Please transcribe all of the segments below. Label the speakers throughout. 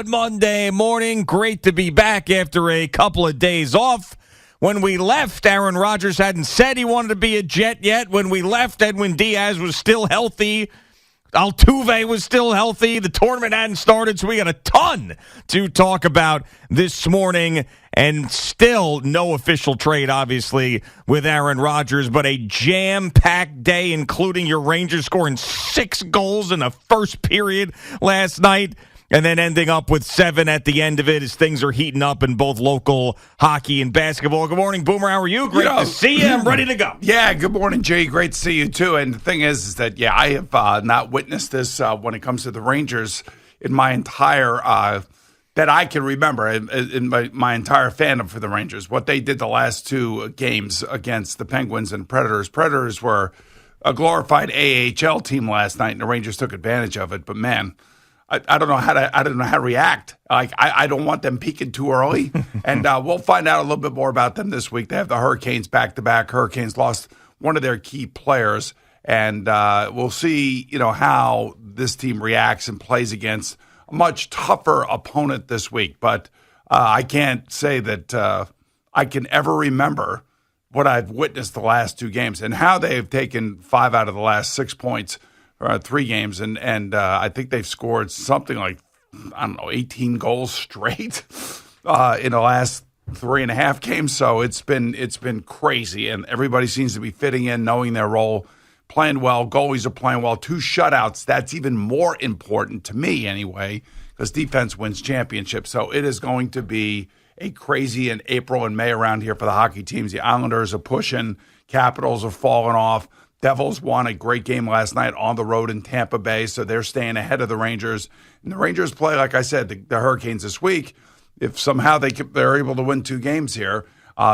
Speaker 1: Good Monday morning. Great to be back after a couple of days off. When we left, Aaron Rodgers hadn't said he wanted to be a Jet yet. When we left, Edwin Diaz was still healthy. Altuve was still healthy. The tournament hadn't started, so we got a ton to talk about this morning. And still no official trade, obviously, with Aaron Rodgers, but a jam-packed day, including your Rangers scoring 6 goals in the first period last night, and then ending up with 7 at the end of it as things are heating up in both local hockey and basketball. Good morning, Boomer. How are you? Great to see you. I'm ready to go.
Speaker 2: Yeah, good morning, Jay. Great to see you, too. And the thing is that, yeah, I have not witnessed this when it comes to the Rangers in my entire that I can remember in my entire fandom for the Rangers. What they did the last 2 games against the Penguins and Predators. Predators were a glorified AHL team last night, and the Rangers took advantage of it. But, man, I don't know how to react. Like I don't want them peaking too early, and we'll find out a little bit more about them this week. They have the Hurricanes back-to-back. Hurricanes lost one of their key players, and we'll see how this team reacts and plays against a much tougher opponent this week. But I can't say that I can ever remember what I've witnessed the last 2 games and how they've taken 5 out of the last 6 points. 3 games, and I think they've scored something like, 18 goals straight in the last 3.5 games. So it's been crazy, and everybody seems to be fitting in, knowing their role, playing well. Goalies are playing well. 2 shutouts. That's even more important to me anyway, because defense wins championships. So it is going to be a crazy in April and May around here for the hockey teams. The Islanders are pushing. Capitals are falling off. Devils won a great game last night on the road in Tampa Bay, so they're staying ahead of the Rangers. And the Rangers play, like I said, the Hurricanes this week. If somehow they're able to win 2 games here,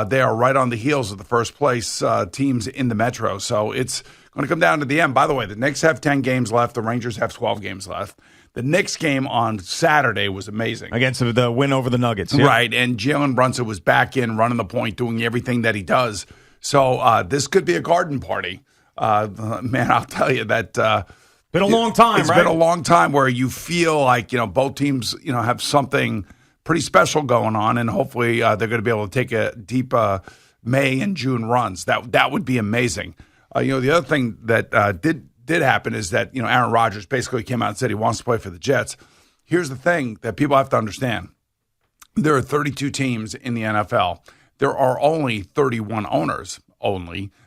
Speaker 2: they are right on the heels of the first place teams in the Metro. So it's going to come down to the end. By the way, the Knicks have 10 games left. The Rangers have 12 games left. The Knicks game on Saturday was amazing.
Speaker 1: Against the win over the Nuggets. Yeah.
Speaker 2: Right, and Jalen Brunson was back in, running the point, doing everything that he does. So this could be a garden party. Man, I'll tell you that
Speaker 1: been a long time.
Speaker 2: It's been a long time where you feel like both teams have something pretty special going on, and hopefully they're going to be able to take a deep May and June runs. That would be amazing. The other thing that did happen is that Aaron Rodgers basically came out and said he wants to play for the Jets. Here's the thing that people have to understand: there are 32 teams in the NFL. There are only 31 owners.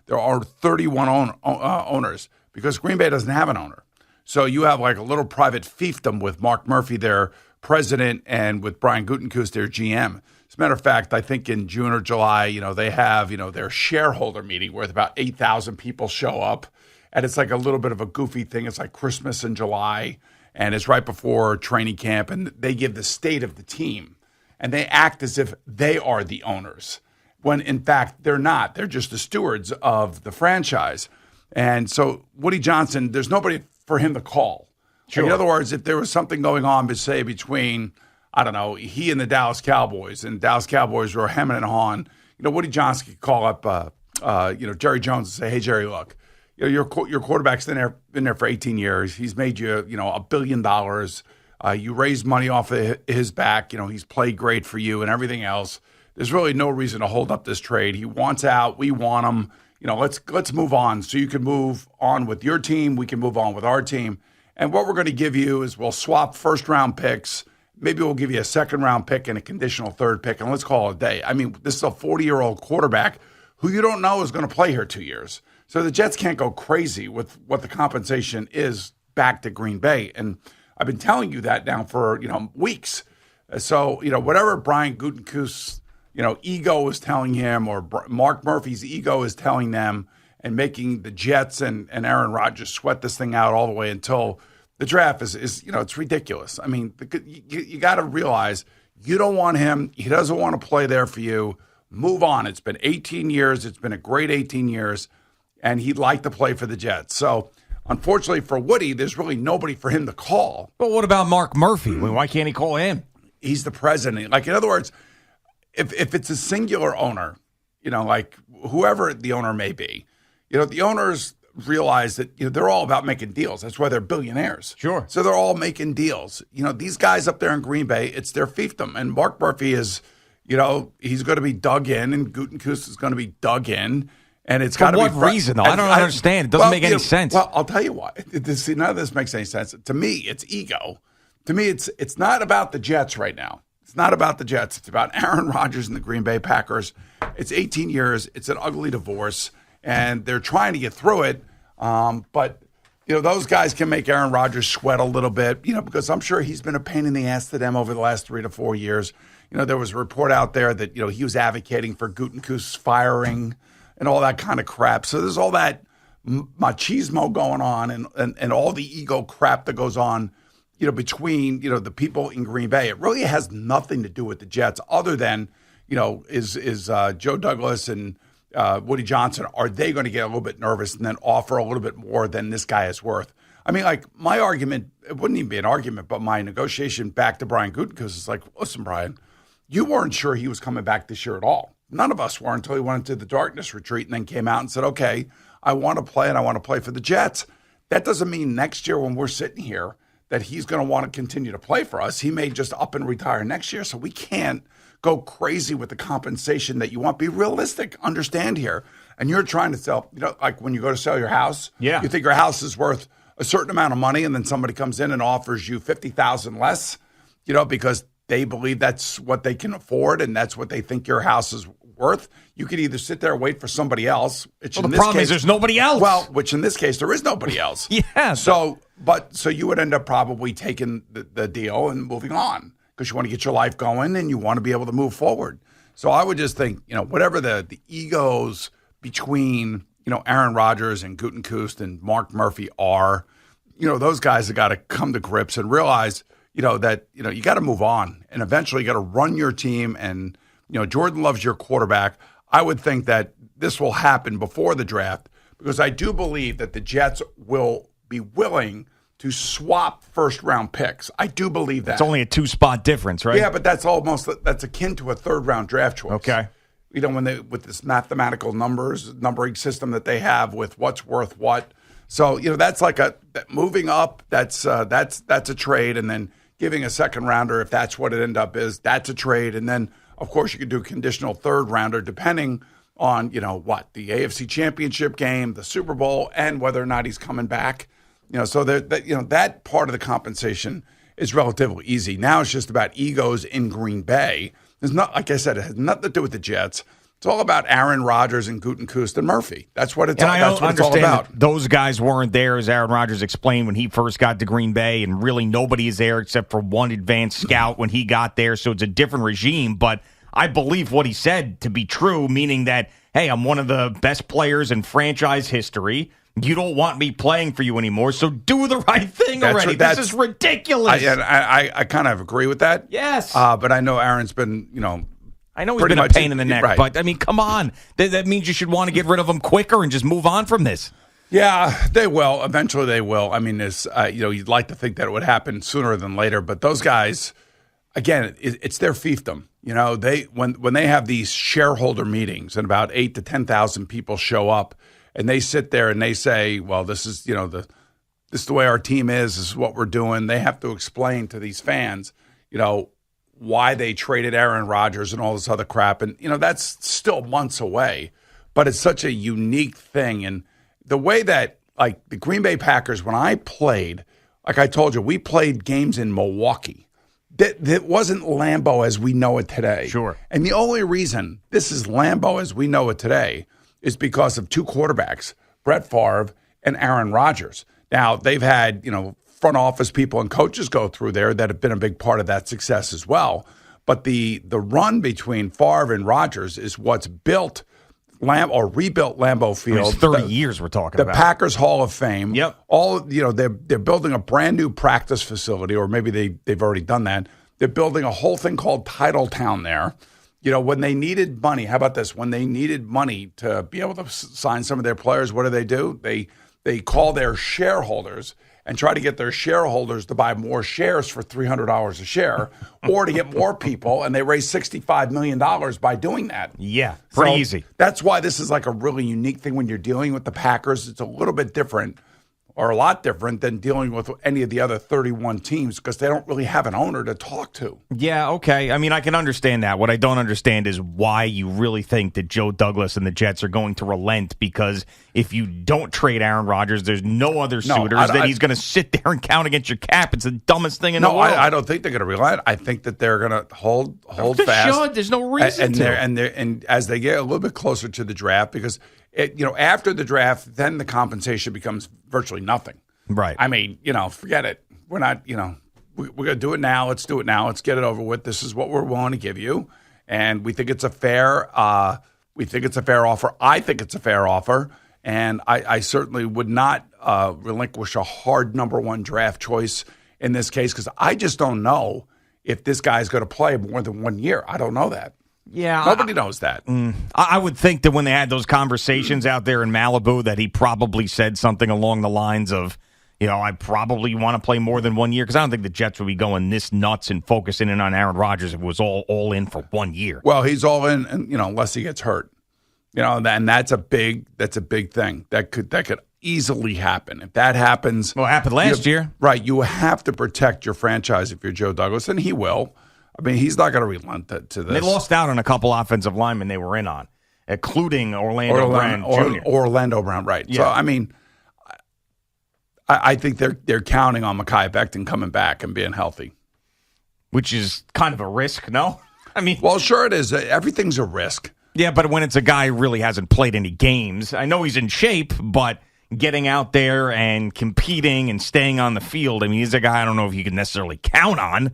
Speaker 2: There are 31 owners because Green Bay doesn't have an owner. So you have like a little private fiefdom with Mark Murphy, their president, and with Brian Gutekunst, their GM. As a matter of fact, I think in June or July, they have, their shareholder meeting where about 8,000 people show up. And it's like a little bit of a goofy thing. It's like Christmas in July, and it's right before training camp. And they give the state of the team, and they act as if they are the owners, when in fact they're not. They're just the stewards of the franchise. And so Woody Johnson, there's nobody for him to call. Sure. In other words, if there was something going on, say, between, he and the Dallas Cowboys, and Dallas Cowboys were hemming and hawing, Woody Johnson could call up, Jerry Jones and say, hey, Jerry, look, your quarterback's been there for 18 years. He's made you, $1 billion. You raised money off of his back. He's played great for you and everything else. There's really no reason to hold up this trade. He wants out. We want him. Let's move on. So you can move on with your team. We can move on with our team. And what we're going to give you is we'll swap first-round picks. Maybe we'll give you a second-round pick and a conditional third pick, and let's call it a day. I mean, this is a 40-year-old quarterback who you don't know is going to play here 2 years. So the Jets can't go crazy with what the compensation is back to Green Bay. And I've been telling you that now for, weeks. So, whatever Brian Gutekunst's ego is telling him, or Mark Murphy's ego is telling them, and making the Jets and Aaron Rodgers sweat this thing out all the way until the draft is it's ridiculous. I mean, you got to realize you don't want him. He doesn't want to play there for you. Move on. It's been 18 years. It's been a great 18 years, and he'd like to play for the Jets. So, unfortunately for Woody, there's really nobody for him to call.
Speaker 1: But what about Mark Murphy? Why can't he call him?
Speaker 2: He's the president. Like, in other words, if it's a singular owner, like whoever the owner may be, the owners realize that they're all about making deals. That's why they're billionaires.
Speaker 1: Sure.
Speaker 2: So they're all making deals. These guys up there in Green Bay, it's their fiefdom. And Mark Murphy is, he's going to be dug in, and Gutekunst is going to be dug in. And it's got to be.
Speaker 1: For what reason, though? I don't understand. It doesn't make any sense.
Speaker 2: Well, I'll tell you why. None of this makes any sense. To me, it's ego. To me, it's not about the Jets right now. It's not about the Jets. It's about Aaron Rodgers and the Green Bay Packers. It's 18 years. It's an ugly divorce, and they're trying to get through it. But those guys can make Aaron Rodgers sweat a little bit, because I'm sure he's been a pain in the ass to them over the last 3 to 4 years. There was a report out there that he was advocating for Gutekunst's firing and all that kind of crap. So there's all that machismo going on, and all the ego crap that goes on, between the people in Green Bay. It really has nothing to do with the Jets, other than is Joe Douglas and Woody Johnson, are they going to get a little bit nervous and then offer a little bit more than this guy is worth? I mean, like, my argument, it wouldn't even be an argument, but my negotiation back to Brian Gutekunst is like, listen, Brian, you weren't sure he was coming back this year at all. None of us were until he went into the darkness retreat and then came out and said, okay, I want to play, and I want to play for the Jets. That doesn't mean next year when we're sitting here that he's going to want to continue to play for us. He may just up and retire next year, so we can't go crazy with the compensation that you want. Be realistic. Understand here. And you're trying to sell, like when you go to sell your house,
Speaker 1: you
Speaker 2: think your house is worth a certain amount of money, and then somebody comes in and offers you $50,000 less, because they believe that's what they can afford and that's what they think your house is worth. You could either sit there and wait for somebody else.
Speaker 1: Well, the problem is there's nobody else.
Speaker 2: Well, which in this case, there is nobody else.
Speaker 1: Yeah.
Speaker 2: So you would end up probably taking the deal and moving on, because you want to get your life going and you want to be able to move forward. So I would just think, whatever the egos between, Aaron Rodgers and Gutekunst and Mark Murphy are, those guys have got to come to grips and realize, that, you got to move on, and eventually you got to run your team. And, Jordan Love's your quarterback. I would think that this will happen before the draft, because I do believe that the Jets will be willing to swap first-round picks. I do believe that.
Speaker 1: It's only a 2-spot difference, right?
Speaker 2: Yeah, but that's akin to a third-round draft choice.
Speaker 1: Okay.
Speaker 2: With this mathematical numbering system that they have with what's worth what. So, that's like moving up, that's a trade, and then giving a second-rounder, if that's what it end up is, that's a trade. And then, of course, you could do a conditional third-rounder depending on, the AFC Championship game, the Super Bowl, and whether or not he's coming back. So that part of the compensation is relatively easy. Now it's just about egos in Green Bay. There's not, like I said, it has nothing to do with the Jets. It's all about Aaron Rodgers and Gutekunst and Murphy. That's what it's all about.
Speaker 1: Those guys weren't there, as Aaron Rodgers explained, when he first got to Green Bay, and really nobody is there except for one advanced scout when he got there. So it's a different regime. But I believe what he said to be true, meaning that, hey, I'm one of the best players in franchise history. You don't want me playing for you anymore, so do the right thing already. This is ridiculous.
Speaker 2: I kind of agree with that.
Speaker 1: Yes.
Speaker 2: But I know Aaron's been,
Speaker 1: I know he's been a pain in the neck, but, I mean, come on. That means you should want to get rid of him quicker and just move on from this.
Speaker 2: Yeah, they will. Eventually they will. I mean, you'd like to think that it would happen sooner than later, but those guys, again, it's their fiefdom. When they have these shareholder meetings and about 8,000 to 10,000 people show up, and they sit there and they say, well, this is the way our team is. This is what we're doing. They have to explain to these fans, why they traded Aaron Rodgers and all this other crap. And, that's still months away. But it's such a unique thing. And the way that, like, the Green Bay Packers, when I played, like I told you, we played games in Milwaukee. That wasn't Lambeau as we know it today.
Speaker 1: Sure.
Speaker 2: And the only reason this is Lambeau as we know it today is because of two quarterbacks, Brett Favre and Aaron Rodgers. Now, they've had, front office people and coaches go through there that have been a big part of that success as well. But the run between Favre and Rodgers is what's built rebuilt Lambeau Field.
Speaker 1: It's 30 years we're talking about.
Speaker 2: The Packers Hall of Fame.
Speaker 1: Yep.
Speaker 2: They're building a brand new practice facility, or maybe they've already done that. They're building a whole thing called Titletown there. When they needed money, how about this? When they needed money to be able to sign some of their players, what do? They call their shareholders, and try to get their shareholders to buy more shares for $300 a share, or to get more people, and they raised $65 million by doing that.
Speaker 1: Yeah, pretty
Speaker 2: So
Speaker 1: easy.
Speaker 2: That's why this is like a really unique thing when you're dealing with the Packers. It's a little bit different, or a lot different than dealing with any of the other 31 teams, because they don't really have an owner to talk to.
Speaker 1: Yeah, okay. I mean, I can understand that. What I don't understand is why you really think that Joe Douglas and the Jets are going to relent, because if you don't trade Aaron Rodgers, there's no other suitors that he's going to sit there and count against your cap. It's the dumbest thing in the world.
Speaker 2: I don't think they're going to relent. I think that they're going to hold fast.
Speaker 1: There's no reason to.
Speaker 2: And as they get a little bit closer to the draft, because after the draft, then the compensation becomes virtually nothing.
Speaker 1: Right.
Speaker 2: I mean, forget it. We're not, we're going to do it now. Let's do it now. Let's get it over with. This is what we're willing to give you, and we think it's a fair. We think it's a fair offer. I think it's a fair offer, and I certainly would not relinquish a hard number one draft choice in this case, because I just don't know if this guy's going to play more than 1 year. I don't know that.
Speaker 1: Yeah,
Speaker 2: nobody knows that.
Speaker 1: I would think that when they had those conversations out there in Malibu, that he probably said something along the lines of, I probably want to play more than 1 year, because I don't think the Jets would be going this nuts and focusing in on Aaron Rodgers if it was all in for 1 year.
Speaker 2: Well, he's all in, and unless he gets hurt, and that's a big thing that could easily happen. If that happens,
Speaker 1: well, it happened last year,
Speaker 2: right? You have to protect your franchise if you're Joe Douglas, and he will. I mean, he's not going to relent to this.
Speaker 1: They lost out on a couple offensive linemen they were in on, including Orlando Brown Jr.
Speaker 2: Orlando Brown, right. Yeah. So, I mean, I think they're counting on Mekhi Becton coming back and being healthy.
Speaker 1: Which is kind of a risk, no? I mean,
Speaker 2: well, sure it is. Everything's a risk.
Speaker 1: Yeah, but when it's a guy who really hasn't played any games, I know he's in shape, but getting out there and competing and staying on the field, I mean, he's a guy I don't know if you can necessarily count on.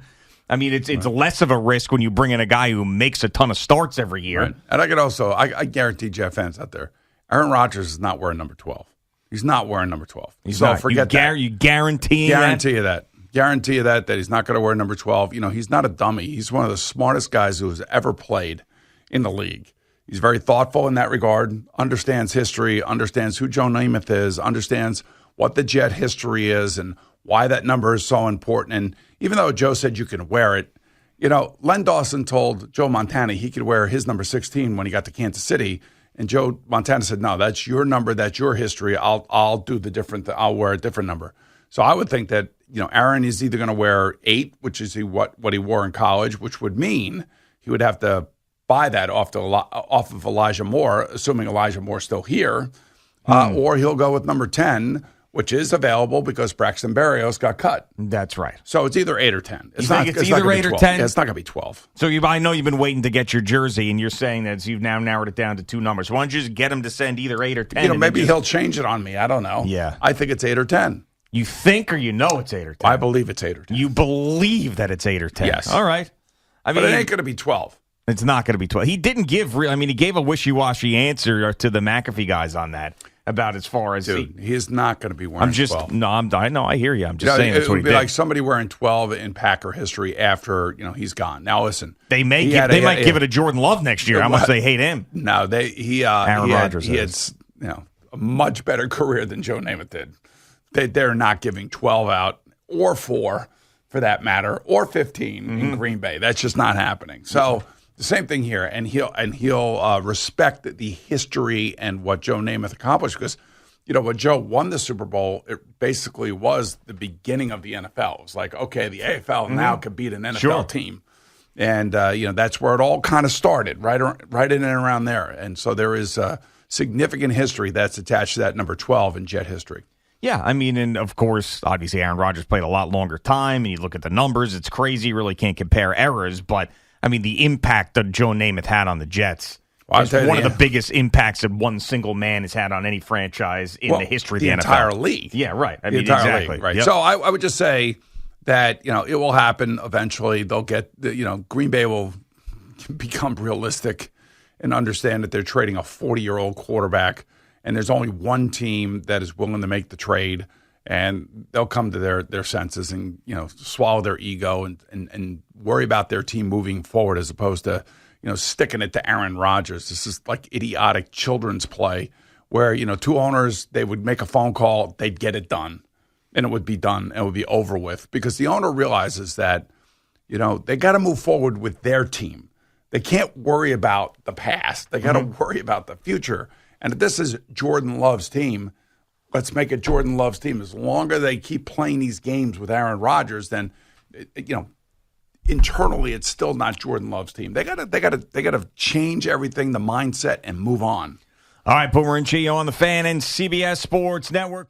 Speaker 1: I mean, it's less of a risk when you bring in a guy who makes a ton of starts every year.
Speaker 2: Right. And I could also, I guarantee Jet fans out there, Aaron Rodgers is not wearing number 12. He's not wearing number 12.
Speaker 1: He's
Speaker 2: so
Speaker 1: not.
Speaker 2: Forget that.
Speaker 1: You guarantee
Speaker 2: you that? Guarantee you that he's not going to wear number 12. He's not a dummy. He's one of the smartest guys who has ever played in the league. He's very thoughtful in that regard, understands history, understands who Joe Namath is, understands what the Jet history is and why that number is so important. And even though Joe said you can wear it, Len Dawson told Joe Montana he could wear his number 16 when he got to Kansas City. And Joe Montana said, no, that's your number. That's your history. I'll do the different. I'll wear a different number. So I would think that, Aaron is either going to wear 8, which is what he wore in college, which would mean he would have to buy that off of Elijah Moore, assuming Elijah Moore's still here, or he'll go with number 10, which is available because Braxton Berrios got cut.
Speaker 1: That's right.
Speaker 2: So it's either 8 or 10.
Speaker 1: It's either 8 or 10?
Speaker 2: Yeah, it's not going to be 12.
Speaker 1: So I know you've been waiting to get your jersey, and you're saying that you've now narrowed it down to 2 numbers. Why don't you just get him to send either 8 or 10?
Speaker 2: Maybe he'll change it on me. I don't know.
Speaker 1: Yeah.
Speaker 2: I think it's 8 or 10.
Speaker 1: You think or it's 8 or 10?
Speaker 2: I believe it's 8 or 10.
Speaker 1: You believe that it's 8 or 10?
Speaker 2: Yes.
Speaker 1: All right.
Speaker 2: But it ain't going to be 12.
Speaker 1: It's not going to be 12. He didn't give he gave a wishy-washy answer to the McAfee guys on that about as far as
Speaker 2: he is not going to be wearing 12.
Speaker 1: I hear you. I'm just saying that's what he did.
Speaker 2: It would be like somebody wearing 12 in Packer history after, he's gone. Now listen.
Speaker 1: They might give it to Jordan Love next year. How much they hate him.
Speaker 2: No,
Speaker 1: Aaron Rodgers
Speaker 2: had a much better career than Joe Namath did. They're not giving 12 out or 4 for that matter, or 15 in Green Bay. That's just not happening. So the same thing here, and he'll respect the history and what Joe Namath accomplished, because when Joe won the Super Bowl, it basically was the beginning of the NFL. It was like, okay, the AFL now could beat an NFL team, and that's where it all kind of started, right in and around there. And so there is significant history that's attached to that number 12 in Jet history.
Speaker 1: Yeah, I mean, and of course, obviously Aaron Rodgers played a lot longer time, and you look at the numbers, it's crazy. You really can't compare eras, but I mean, the impact that Joe Namath had on the Jets is one of the biggest impacts that one single man has had on any franchise in the history of the NFL.
Speaker 2: Entire league.
Speaker 1: Yeah, right.
Speaker 2: The entire league, right. Yep. So I would just say that, it will happen eventually. They'll get, Green Bay will become realistic and understand that they're trading a 40-year-old quarterback, and there's only one team that is willing to make the trade, and they'll come to their senses and swallow their ego and worry about their team moving forward, as opposed to sticking it to Aaron Rodgers. This is like idiotic children's play where 2 owners, they would make a phone call, they'd get it done. and it would be done. And it would be over with because the owner realizes that, they got to move forward with their team. They can't worry about the past. They got to worry about the future. And if this is Jordan Love's team, let's make it Jordan Love's team. As longer they keep playing these games with Aaron Rodgers, then, internally it's still not Jordan Love's team. They gotta change everything, the mindset, and move on.
Speaker 1: All right, Boomer and Gio on the Fan and CBS Sports Network.